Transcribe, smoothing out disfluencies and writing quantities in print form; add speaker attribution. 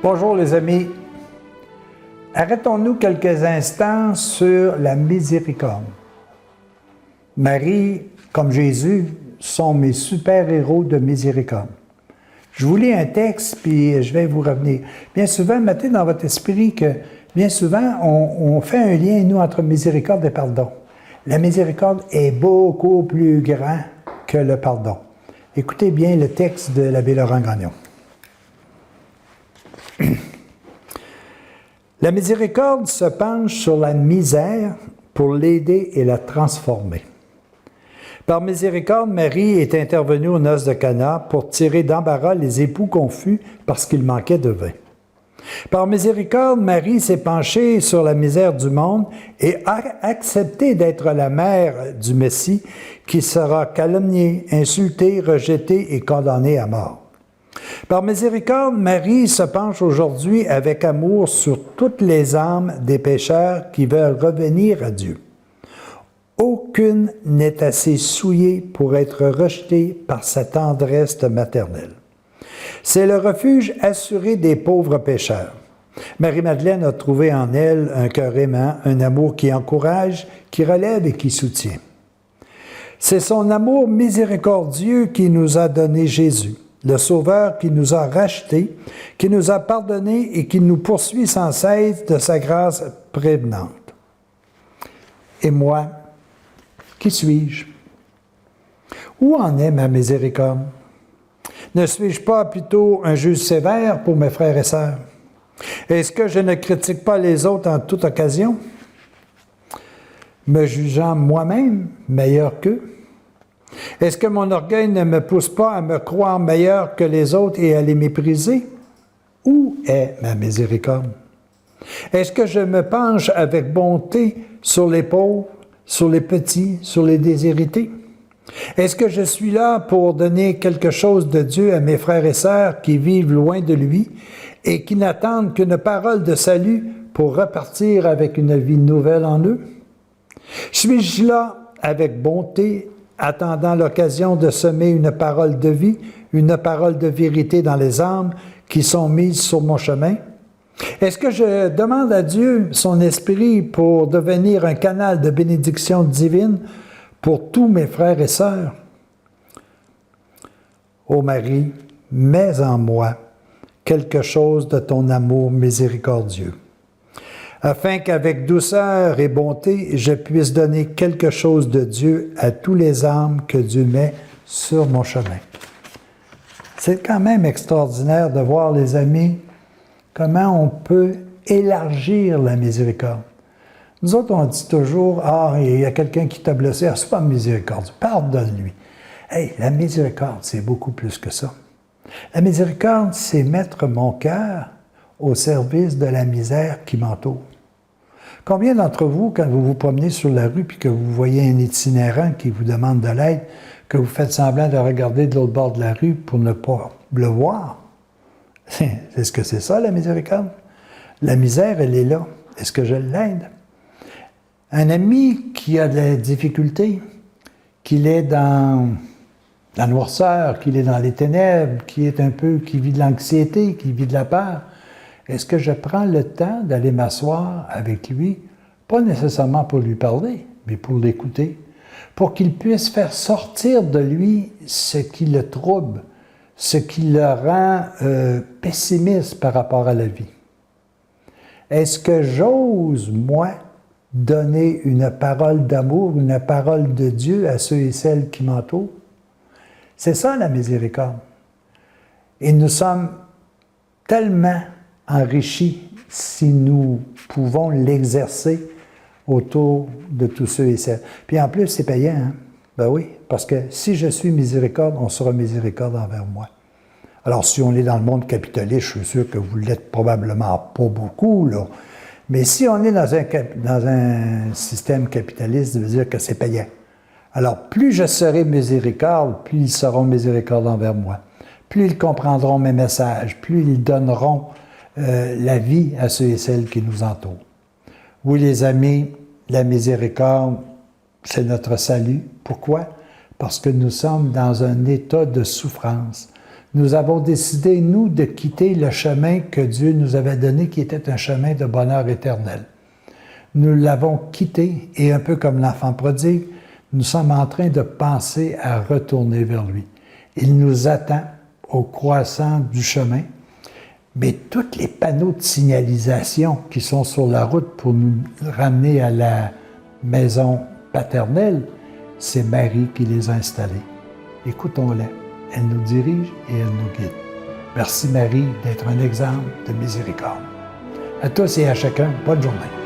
Speaker 1: Bonjour les amis. Arrêtons-nous quelques instants sur la miséricorde. Marie, comme Jésus, sont mes super-héros de miséricorde. Je vous lis un texte, puis je vais vous revenir. Bien souvent, mettez dans votre esprit que, bien souvent, on fait un lien, nous, entre miséricorde et pardon. La miséricorde est beaucoup plus grand que le pardon. Écoutez bien le texte de l'abbé Laurent Gagnon. La miséricorde se penche sur la misère pour l'aider et la transformer. Par miséricorde, Marie est intervenue aux noces de Cana pour tirer d'embarras les époux confus parce qu'il manquait de vin. Par miséricorde, Marie s'est penchée sur la misère du monde et a accepté d'être la mère du Messie qui sera calomnié, insulté, rejeté et condamné à mort. Par miséricorde, Marie se penche aujourd'hui avec amour sur toutes les âmes des pécheurs qui veulent revenir à Dieu. Aucune n'est assez souillée pour être rejetée par sa tendresse maternelle. C'est le refuge assuré des pauvres pécheurs. Marie-Madeleine a trouvé en elle un cœur aimant, un amour qui encourage, qui relève et qui soutient. C'est son amour miséricordieux qui nous a donné Jésus, le Sauveur qui nous a rachetés, qui nous a pardonnés et qui nous poursuit sans cesse de sa grâce prévenante. Et moi, qui suis-je? Où en est ma miséricorde? Ne suis-je pas plutôt un juge sévère pour mes frères et sœurs? Est-ce que je ne critique pas les autres en toute occasion, me jugeant moi-même meilleur qu'eux? Est-ce que mon orgueil ne me pousse pas à me croire meilleur que les autres et à les mépriser? Où est ma miséricorde? Est-ce que je me penche avec bonté sur les pauvres, sur les petits, sur les déshérités? Est-ce que je suis là pour donner quelque chose de Dieu à mes frères et sœurs qui vivent loin de lui et qui n'attendent qu'une parole de salut pour repartir avec une vie nouvelle en eux? Suis-je là avec bonté, attendant l'occasion de semer une parole de vie, une parole de vérité dans les âmes qui sont mises sur mon chemin? Est-ce que je demande à Dieu son esprit pour devenir un canal de bénédiction divine pour tous mes frères et sœurs? Ô Marie, mets en moi quelque chose de ton amour miséricordieux, afin qu'avec douceur et bonté, je puisse donner quelque chose de Dieu à tous les âmes que Dieu met sur mon chemin. C'est quand même extraordinaire de voir, les amis, comment on peut élargir la miséricorde. Nous autres, on dit toujours, « Ah, il y a quelqu'un qui t'a blessé, ah, c'est pas miséricorde, pardonne-lui. » Hey, la miséricorde, c'est beaucoup plus que ça. La miséricorde, c'est mettre mon cœur au service de la misère qui m'entoure. Combien d'entre vous, quand vous vous promenez sur la rue puis que vous voyez un itinérant qui vous demande de l'aide, que vous faites semblant de regarder de l'autre bord de la rue pour ne pas le voir? Est-ce que c'est ça, la miséricorde? La misère, elle est là. Est-ce que je l'aide? Un ami qui a des difficultés, qu'il est dans la noirceur, qu'il est dans les ténèbres, qui vit de l'anxiété, qui vit de la peur, est-ce que je prends le temps d'aller m'asseoir avec lui, pas nécessairement pour lui parler, mais pour l'écouter, pour qu'il puisse faire sortir de lui ce qui le trouble, ce qui le rend pessimiste par rapport à la vie? Est-ce que j'ose, moi, donner une parole d'amour, une parole de Dieu à ceux et celles qui m'entourent? C'est ça la miséricorde. Et nous sommes tellement enrichis si nous pouvons l'exercer autour de tous ceux et celles. Puis en plus, c'est payant, hein? Ben oui, parce que si je suis miséricorde, on sera miséricorde envers moi. Alors, si on est dans le monde capitaliste, je suis sûr que vous ne l'êtes probablement pas beaucoup, là. Mais si on est dans un système capitaliste, ça veut dire que c'est payant. Alors, plus je serai miséricorde, plus ils seront miséricordes envers moi. Plus ils comprendront mes messages, plus ils donneront la vie à ceux et celles qui nous entourent. Oui, les amis, la miséricorde, c'est notre salut. Pourquoi? Parce que nous sommes dans un état de souffrance. Nous avons décidé, nous, de quitter le chemin que Dieu nous avait donné, qui était un chemin de bonheur éternel. Nous l'avons quitté et un peu comme l'enfant prodigue, nous sommes en train de penser à retourner vers lui. Il nous attend au croissant du chemin, mais tous les panneaux de signalisation qui sont sur la route pour nous ramener à la maison paternelle, c'est Marie qui les a installés. Écoutons-la. Elle nous dirige et elle nous guide. Merci Marie d'être un exemple de miséricorde. À tous et à chacun, bonne journée.